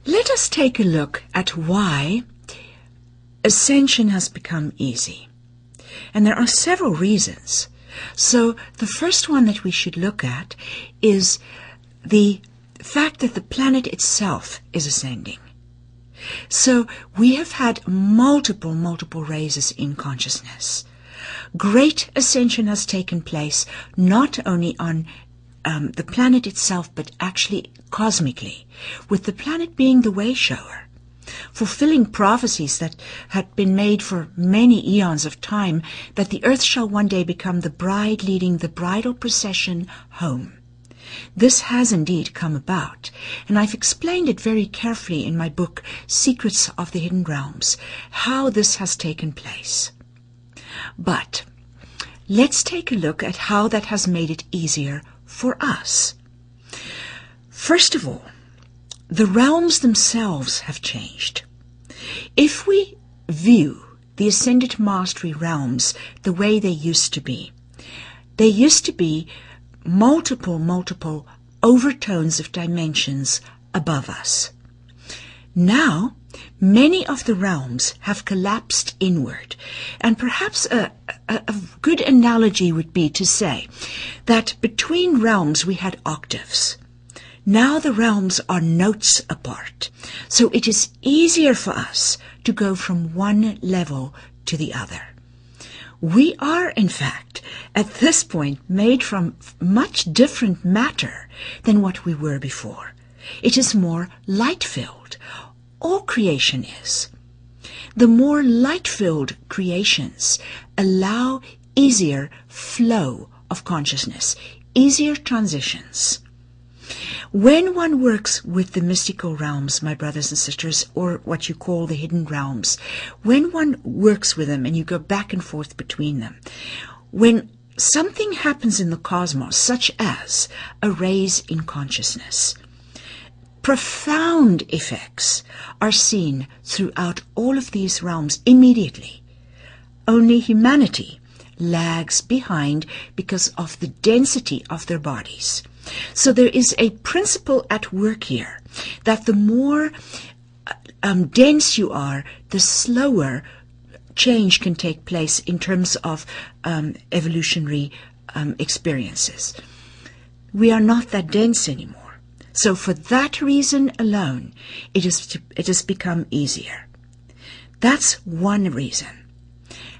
Let us take a look at why ascension has become easy. And there are several reasons. So the first one that we should look at is the fact that the planet itself is ascending. So we have had multiple raises in consciousness. Great ascension has taken place not only on the planet itself, but actually cosmically, with the planet being the way shower, fulfilling prophecies that had been made for many eons of time, that the earth shall one day become the bride leading the bridal procession home. This has indeed come about, and I've explained it very carefully in my book, Secrets of the Hidden Realms, how this has taken place. But let's take a look at how that has made it easier for us. First of all, the realms themselves have changed. If we view the Ascended Mastery realms the way they used to be multiple overtones of dimensions above us. Now, many of the realms have collapsed inward, and perhaps a good analogy would be to say that between realms we had octaves. Now the realms are notes apart, so it is easier for us to go from one level to the other. We are, in fact, at this point made from much different matter than what we were before. It is more light-filled. All creation is. The more light-filled creations allow easier flow of consciousness, easier transitions. When one works with the mystical realms, my brothers and sisters, or what you call the hidden realms, when one works with them and you go back and forth between them, when something happens in the cosmos, such as a raise in consciousness, profound effects are seen throughout all of these realms immediately. Only humanity lags behind because of the density of their bodies. So there is a principle at work here, that the more dense you are, the slower change can take place in terms of evolutionary experiences. We are not that dense anymore. So for that reason alone, it has become easier. That's one reason.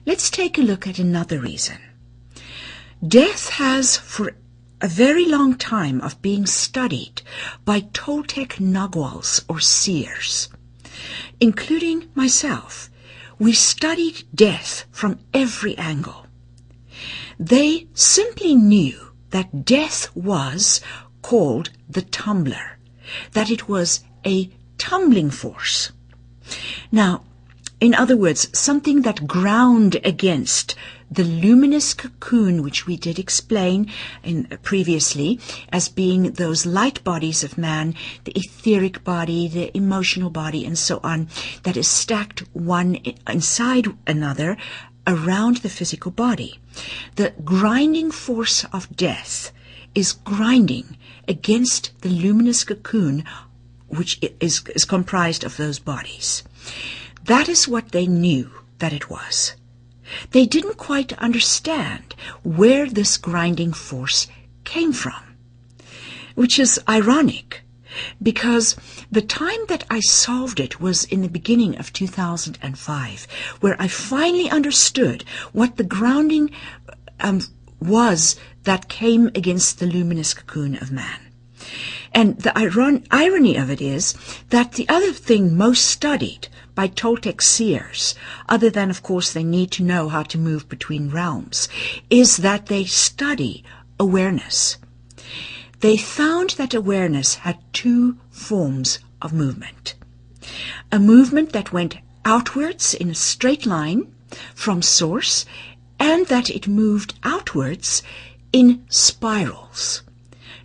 Let's take a look at another reason. Death has, for a very long time of being studied by Toltec Naguals or seers, including myself, we studied death from every angle. They simply knew that death was called the tumbler, that it was a tumbling force. Now, in other words, something that ground against the luminous cocoon, which we did explain previously as being those light bodies of man, the etheric body, the emotional body, and so on, that is stacked one inside another around the physical body. The grinding force of death is grinding against the luminous cocoon, which is comprised of those bodies. That is what they knew that it was. They didn't quite understand where this grinding force came from, which is ironic, because the time that I solved it was in the beginning of 2005, where I finally understood what the grounding was that came against the luminous cocoon of man. And the irony of it is that the other thing most studied by Toltec seers, other than, of course, they need to know how to move between realms, is that they study awareness. They found that awareness had two forms of movement. A movement that went outwards in a straight line from source, and that it moved outwards in spirals.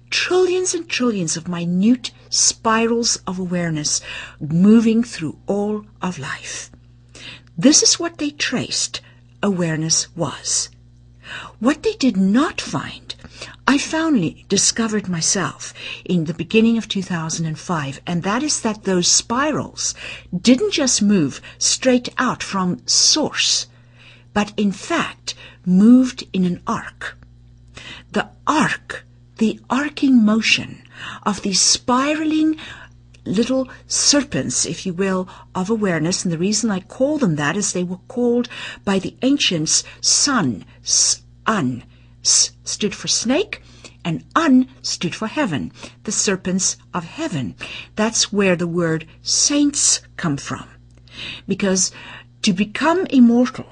Trillions and trillions of minute spirals of awareness moving through all of life. This is what they traced awareness was. What they did not find, I finally discovered myself in the beginning of 2005, and that is that those spirals didn't just move straight out from source, but in fact moved in an arc. The arcing motion of these spiraling little serpents, if you will, of awareness, and the reason I call them that is they were called by the ancients sun, un. S stood for snake, and un stood for heaven, the serpents of heaven. That's where the word saints come from. Because to become immortal,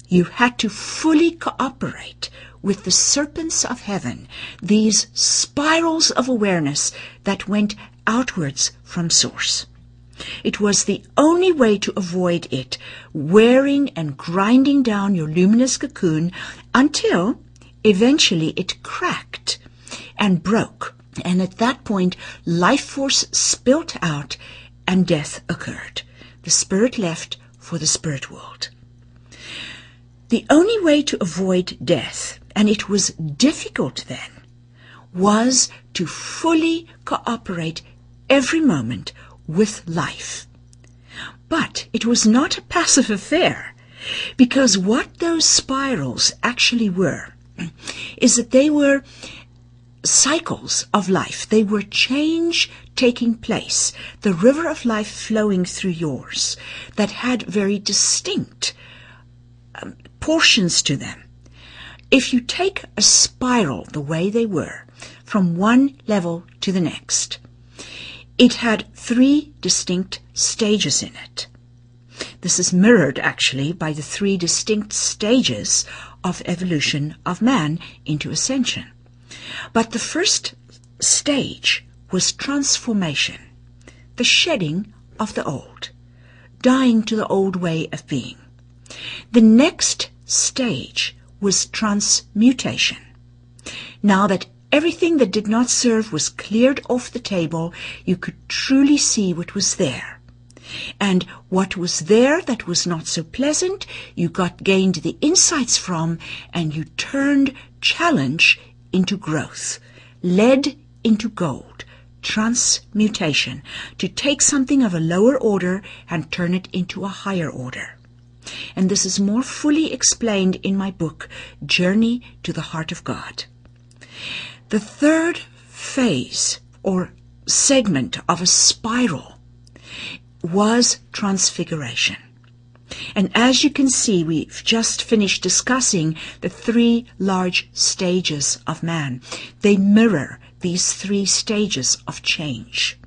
you had to fully cooperate with the serpents of heaven, these spirals of awareness that went outwards from source. It was the only way to avoid it wearing and grinding down your luminous cocoon until eventually it cracked and broke. And at that point, life force spilt out and death occurred. The spirit left for the spirit world. The only way to avoid death, and it was difficult then, was to fully cooperate every moment with life. But it was not a passive affair, because what those spirals actually were is that they were cycles of life. They were change taking place, the river of life flowing through yours that had very distinct portions to them. If you take a spiral the way they were, from one level to the next, it had 3 distinct stages in it. This is mirrored actually by the 3 distinct stages of evolution of man into ascension. But the first stage was transformation, the shedding of the old, dying to the old way of being. The next stage was transmutation. Now that everything that did not serve was cleared off the table, you could truly see what was there. And what was there that was not so pleasant, you gained the insights from, and you turned challenge into growth, lead into gold, transmutation, to take something of a lower order and turn it into a higher order. And this is more fully explained in my book, Journey to the Heart of God. The third phase, or segment of a spiral, was transfiguration. And as you can see, we've just finished discussing the 3 large stages of man. They mirror these 3 stages of change.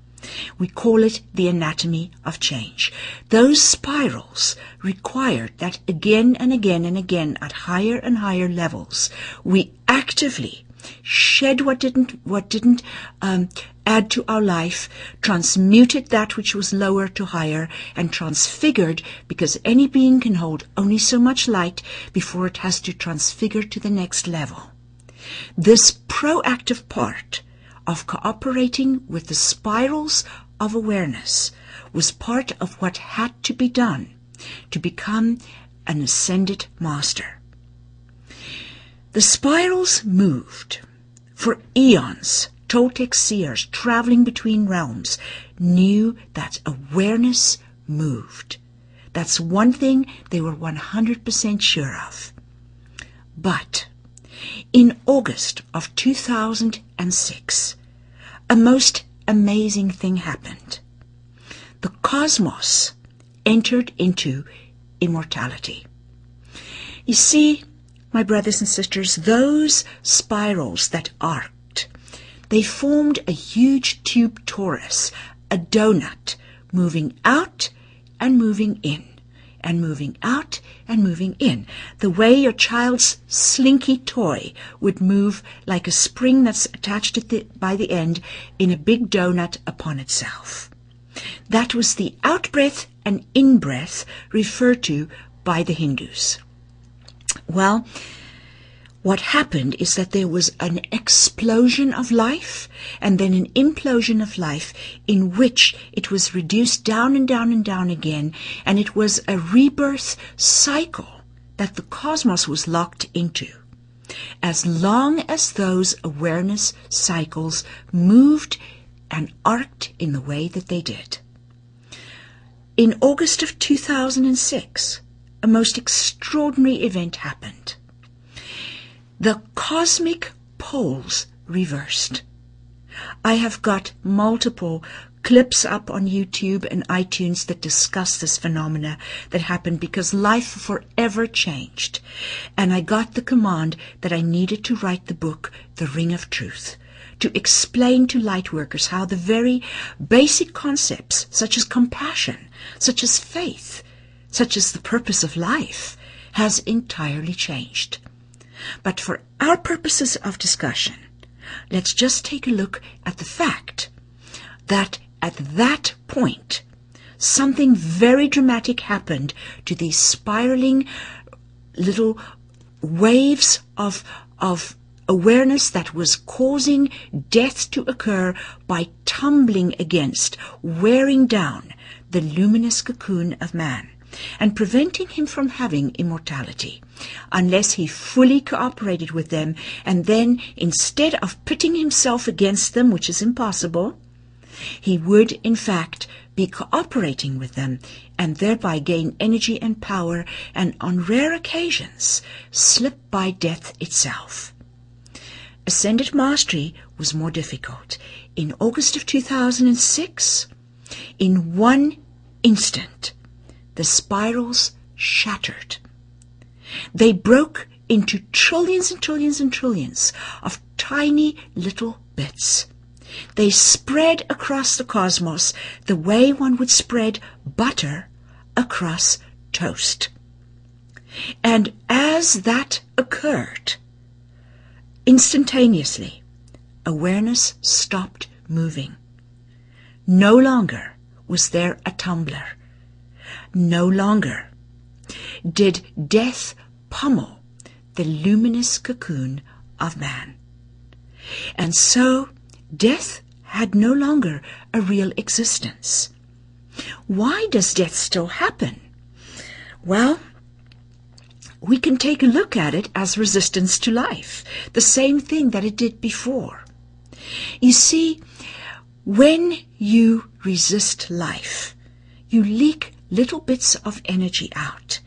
We call it the anatomy of change. Those spirals required that again and again and again at higher and higher levels, we actively shed what didn't add to our life, transmuted that which was lower to higher, and transfigured, because any being can hold only so much light before it has to transfigure to the next level. This proactive part of cooperating with the spirals of awareness was part of what had to be done to become an ascended master. The spirals moved. For eons, Toltec seers traveling between realms knew that awareness moved. That's one thing they were 100% sure of. But in August of 2006, a most amazing thing happened. The cosmos entered into immortality. You see, my brothers and sisters, those spirals that arced, they formed a huge tube torus, a donut, moving out and moving in, and moving out and moving in, the way your child's slinky toy would move like a spring that's attached by the end in a big donut upon itself. That was the out-breath and in-breath referred to by the Hindus. Well, what happened is that there was an explosion of life and then an implosion of life in which it was reduced down and down and down again, and it was a rebirth cycle that the cosmos was locked into. As long as those awareness cycles moved and arced in the way that they did. In August of 2006, a most extraordinary event happened. The cosmic poles reversed. I have got multiple clips up on YouTube and iTunes that discuss this phenomena that happened because life forever changed. And I got the command that I needed to write the book, The Ring of Truth, to explain to light workers how the very basic concepts, such as compassion, such as faith, such as the purpose of life, has entirely changed. But for our purposes of discussion, let's just take a look at the fact that at that point, something very dramatic happened to these spiraling little waves of awareness that was causing death to occur by tumbling against, wearing down the luminous cocoon of man, and preventing him from having immortality, unless he fully cooperated with them, and then, instead of pitting himself against them, which is impossible, he would, in fact, be cooperating with them, and thereby gain energy and power, and on rare occasions, slip by death itself. Ascended mastery was more difficult. In August of 2006, in one instant, the spirals shattered. They broke into trillions and trillions and trillions of tiny little bits. They spread across the cosmos the way one would spread butter across toast. And as that occurred, instantaneously, awareness stopped moving. No longer was there a tumbler. No longer did death pummel the luminous cocoon of man. And so death had no longer a real existence. Why does death still happen? Well, we can take a look at it as resistance to life, the same thing that it did before. You see, when you resist life, you leak little bits of energy out.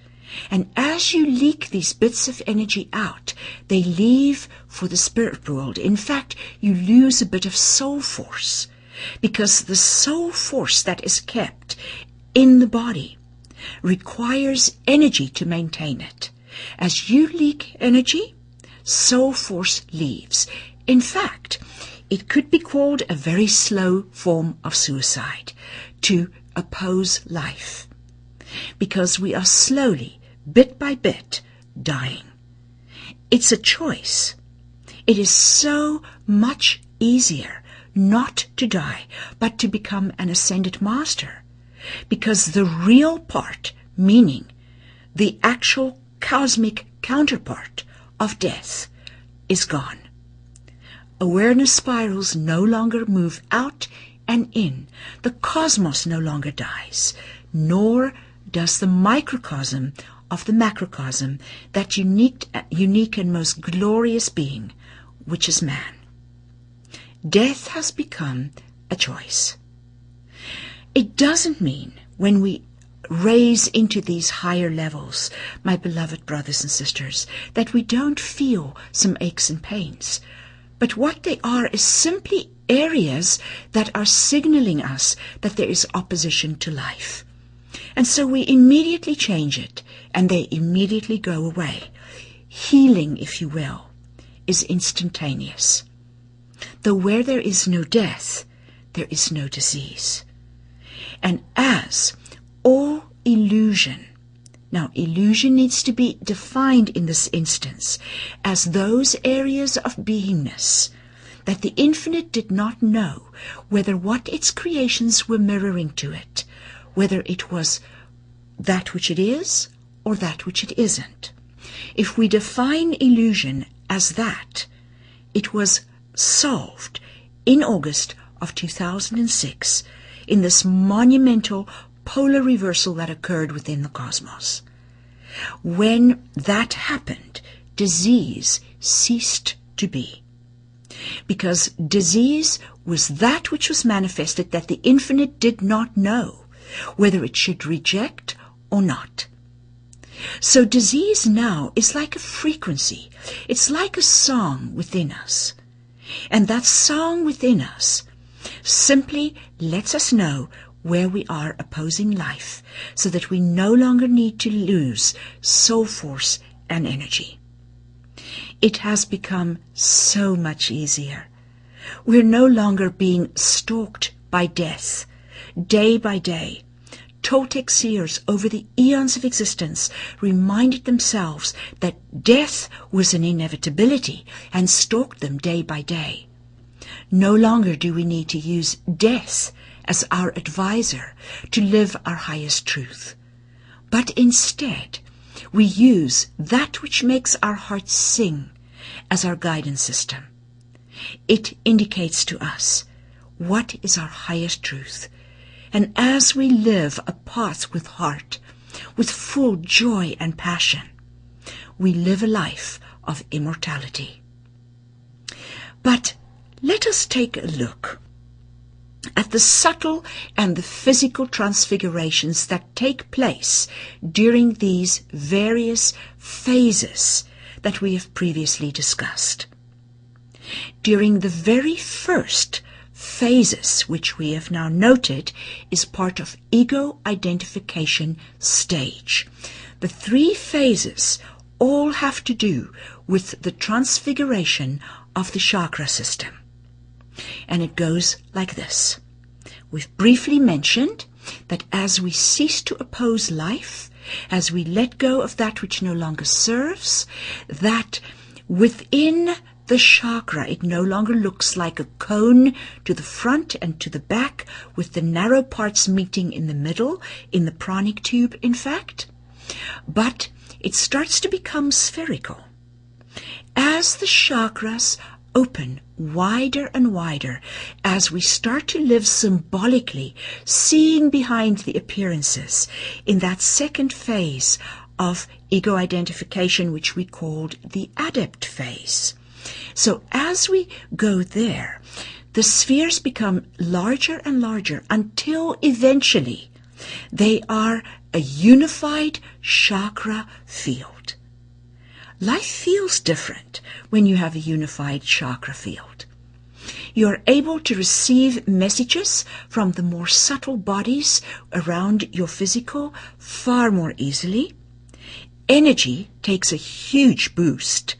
And as you leak these bits of energy out, they leave for the spirit world. In fact, you lose a bit of soul force, because the soul force that is kept in the body requires energy to maintain it. As you leak energy, soul force leaves. In fact, it could be called a very slow form of suicide, to oppose life, because we are slowly, bit by bit, dying. It's a choice. It is so much easier not to die, but to become an ascended master, because the real part, meaning the actual cosmic counterpart of death, is gone. Awareness spirals no longer move out and in. The cosmos no longer dies, nor does the microcosm of the macrocosm, that unique and most glorious being, which is man. Death has become a choice. It doesn't mean when we raise into these higher levels, my beloved brothers and sisters, that we don't feel some aches and pains. But what they are is simply areas that are signaling us that there is opposition to life. And so we immediately change it, and they immediately go away. Healing, if you will, is instantaneous. Though where there is no death, there is no disease. And as all illusion, now illusion needs to be defined in this instance as those areas of beingness that the infinite did not know whether what its creations were mirroring to it, whether it was that which it is or that which it isn't. If we define illusion as that, it was solved in August of 2006 in this monumental polar reversal that occurred within the cosmos. When that happened, disease ceased to be. Because disease was that which was manifested that the infinite did not know whether it should reject or not. So disease now is like a frequency. It's like a song within us. And that song within us simply lets us know where we are opposing life, so that we no longer need to lose soul force and energy. It has become so much easier. We're no longer being stalked by death, day by day. Toltec seers over the eons of existence reminded themselves that death was an inevitability and stalked them day by day. No longer do we need to use death as our advisor to live our highest truth, but instead we use that which makes our hearts sing as our guidance system. It indicates to us what is our highest truth. And as we live a path with heart, with full joy and passion, we live a life of immortality. But let us take a look at the subtle and the physical transfigurations that take place during these various phases that we have previously discussed. During the very first phases, which we have now noted is part of ego identification stage. The 3 phases all have to do with the transfiguration of the chakra system. And it goes like this. We've briefly mentioned that as we cease to oppose life, as we let go of that which no longer serves, that within the chakra, it no longer looks like a cone to the front and to the back, with the narrow parts meeting in the middle, in the pranic tube, in fact. But it starts to become spherical. As the chakras open wider and wider, as we start to live symbolically, seeing behind the appearances, in that second phase of ego identification, which we called the adept phase. So as we go there, the spheres become larger and larger until eventually they are a unified chakra field. Life feels different when you have a unified chakra field. You are able to receive messages from the more subtle bodies around your physical far more easily. Energy takes a huge boost,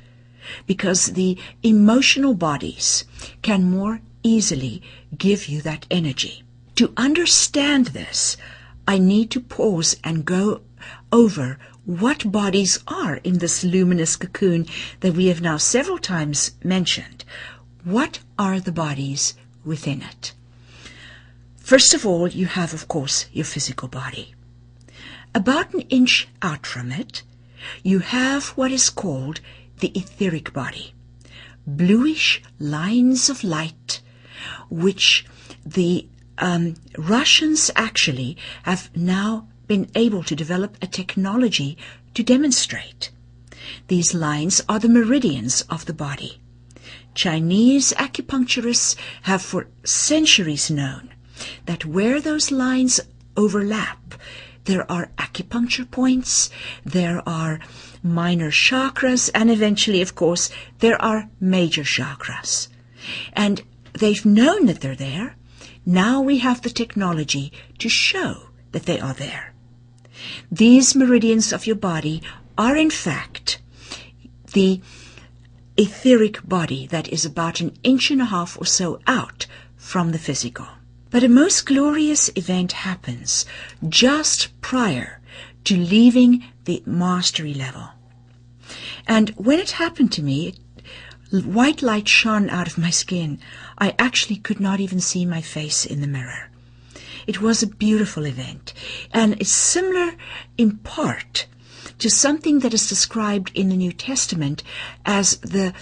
because the emotional bodies can more easily give you that energy. To understand this, I need to pause and go over what bodies are in this luminous cocoon that we have now several times mentioned. What are the bodies within it? First of all, you have, of course, your physical body. About an inch out from it, you have what is called the etheric body, bluish lines of light, which the Russians actually have now been able to develop a technology to demonstrate. These lines are the meridians of the body. Chinese acupuncturists have for centuries known that where those lines overlap, there are acupuncture points, there are minor chakras, and eventually, of course, there are major chakras. And they've known that they're there. Now we have the technology to show that they are there. These meridians of your body are, in fact, the etheric body that is about an inch and a half or so out from the physical. But a most glorious event happens just prior to leaving the mastery level. And when it happened to me, White light shone out of my skin. I actually could not even see my face in the mirror. It was a beautiful event, and it's similar in part to something that is described in the New Testament as the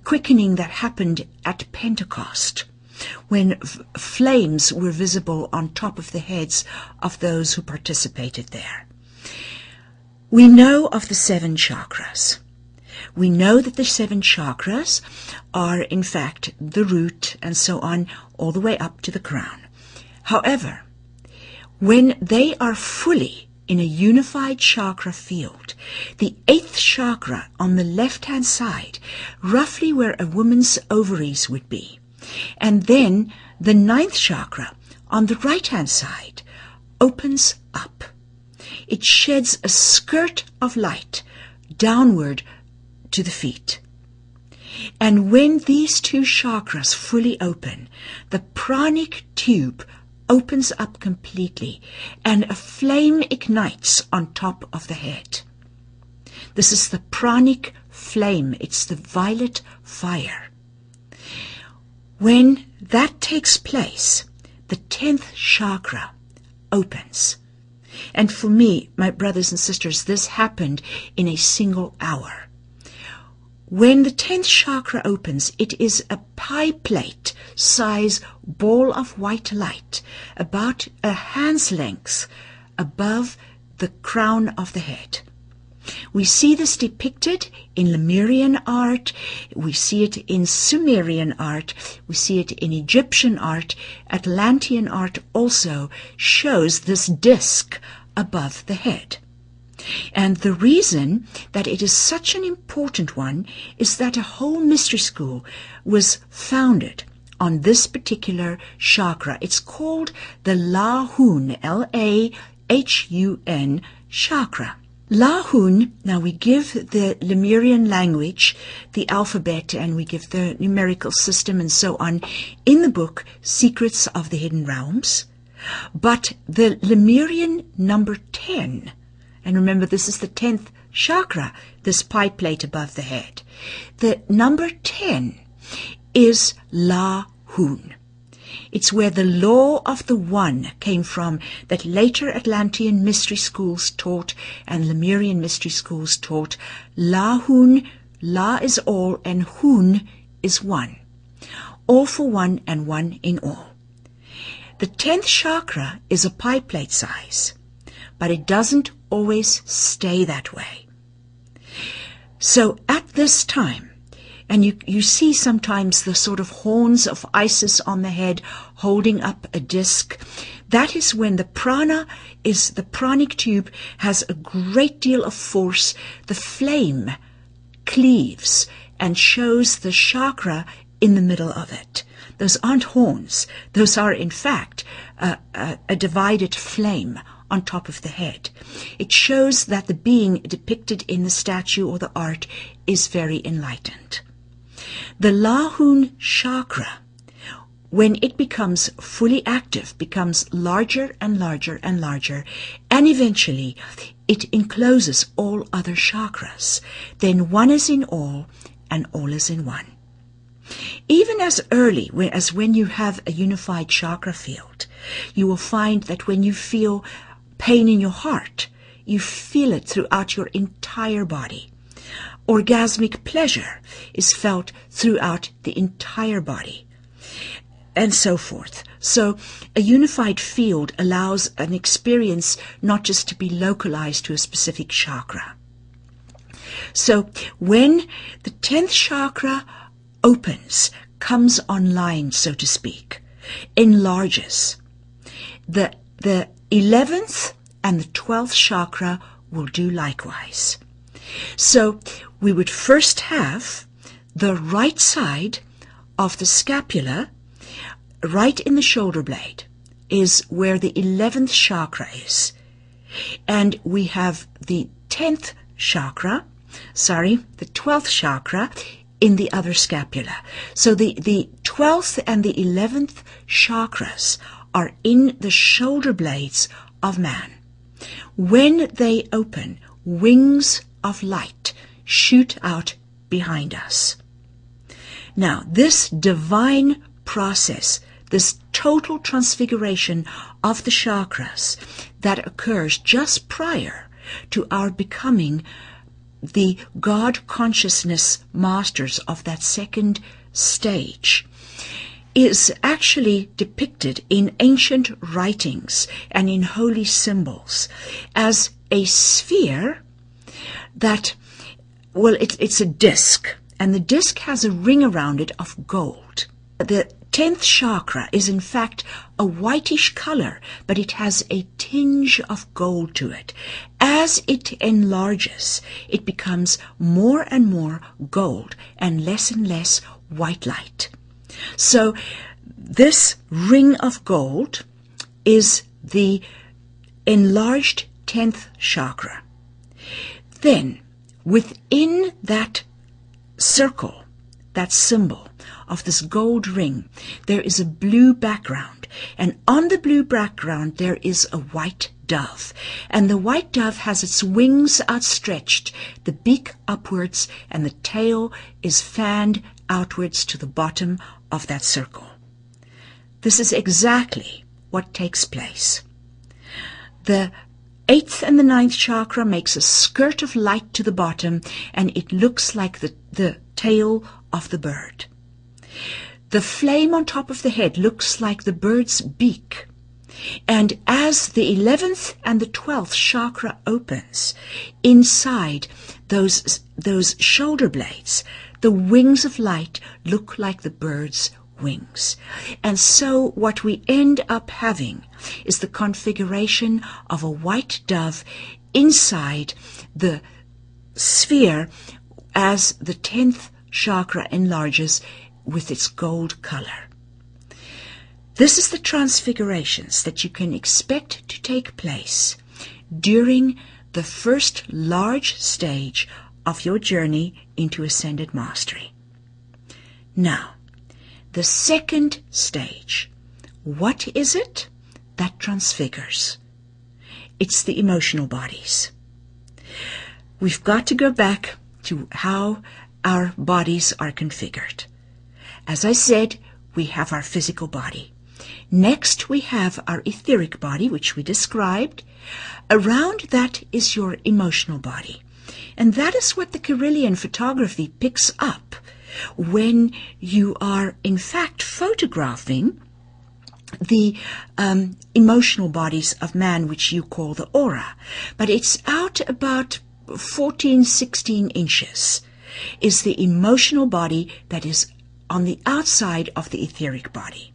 quickening that happened at Pentecost, when flames were visible on top of the heads of those who participated there. We know of the 7 chakras. We know that the 7 chakras are, in fact, the root and so on, all the way up to the crown. However, when they are fully in a unified chakra field, the 8th chakra on the left-hand side, roughly where a woman's ovaries would be, and then the 9th chakra on the right-hand side opens up. It sheds a skirt of light downward to the feet. And when these 2 chakras fully open, the pranic tube opens up completely and a flame ignites on top of the head. This is the pranic flame. It's the violet fire. When that takes place, the 10th chakra opens. And for me, my brothers and sisters, this happened in a single hour. When the 10th chakra opens, it is a pie plate size ball of white light, about a hand's length above the crown of the head. We see this depicted in Lemurian art, we see it in Sumerian art, we see it in Egyptian art. Atlantean art also shows this disc above the head. And the reason that it is such an important one is that a whole mystery school was founded on this particular chakra. It's called the Lahun, L-A-H-U-N chakra. Lahun, now we give the Lemurian language, the alphabet, and we give the numerical system and so on in the book Secrets of the Hidden Realms. But the Lemurian number 10, and remember this is the 10th chakra, this pie plate above the head. The number 10 is Lahun. It's where the law of the one came from, that later Atlantean mystery schools taught and Lemurian mystery schools taught. Lahun, La is all and Hun is one. All for one and one in all. The 10th chakra is a pie plate size, but it doesn't always stay that way. So at this time, and you see sometimes the sort of horns of Isis on the head holding up a disc. That is when the pranic tube has a great deal of force. The flame cleaves and shows the chakra in the middle of it. Those aren't horns. Those are, in fact, a divided flame on top of the head. It shows that the being depicted in the statue or the art is very enlightened. The Lahun chakra, when it becomes fully active, becomes larger and larger and larger, and eventually it encloses all other chakras. Then one is in all, and all is in one. Even as early as when you have a unified chakra field, you will find that when you feel pain in your heart, you feel it throughout your entire body. Orgasmic pleasure is felt throughout the entire body, and so forth. So a unified field allows an experience not just to be localized to a specific chakra. So when the 10th chakra opens, comes online, so to speak, enlarges, the 11th and the 12th chakra will do likewise. So we would first have the right side of the scapula, right in the shoulder blade, is where the 11th chakra is. And we have the 12th chakra in the other scapula. So the 12th and the 11th chakras are in the shoulder blades of man. When they open, wings of light shoot out behind us. Now, this divine process, this total transfiguration of the chakras that occurs just prior to our becoming the God consciousness masters of that second stage, is actually depicted in ancient writings and in holy symbols as a sphere that, well, it's a disc, and the disc has a ring around it of gold. The 10th chakra is in fact a whitish color, but it has a tinge of gold to it. As it enlarges, it becomes more and more gold and less white light. So this ring of gold is the enlarged 10th chakra. Then, within that circle, that symbol of this gold ring, there is a blue background, and on the blue background there is a white dove, and the white dove has its wings outstretched, the beak upwards, and the tail is fanned outwards to the bottom of that circle. This is exactly what takes place. The 8th and the 9th chakra makes a skirt of light to the bottom, and it looks like the tail of the bird. The flame on top of the head looks like the bird's beak. And as the 11th and the 12th chakra opens, inside those shoulder blades, the wings of light look like the bird's wings. And so what we end up having is the configuration of a white dove inside the sphere as the 10th chakra enlarges with its gold color. This is the transfigurations that you can expect to take place during the first large stage of your journey into ascended mastery. Now, the second stage, what is it that transfigures? It's the emotional bodies. We've got to go back to how our bodies are configured. As I said, we have our physical body. Next, we have our etheric body, which we described. Around that is your emotional body. And that is what the Carillion photography picks up when you are, in fact, photographing the emotional bodies of man, which you call the aura. But it's out about 14, 16 inches is the emotional body that is on the outside of the etheric body.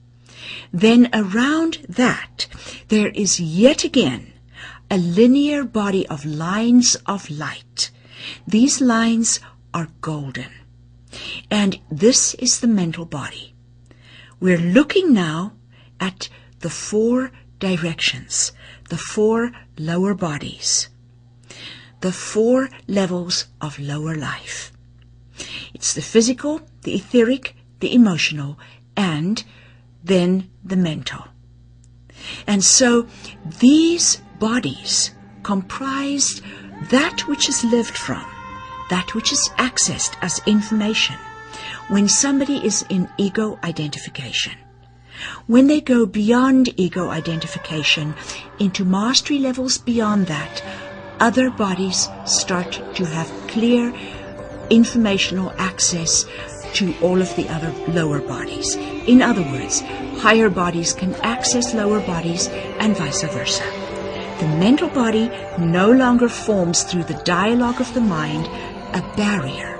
Then around that, there is yet again a linear body of lines of light. These lines are golden. And this is the mental body. We're looking now at the 4 directions, the 4 lower bodies, the 4 levels of lower life. It's the physical, the etheric, the emotional, and then the mental. And so these bodies comprise that which is lived from, that which is accessed as information when somebody is in ego identification. When they go beyond ego identification into mastery levels beyond that, other bodies start to have clear informational access to all of the other lower bodies. In other words, higher bodies can access lower bodies and vice versa. The mental body no longer forms through the dialogue of the mind a barrier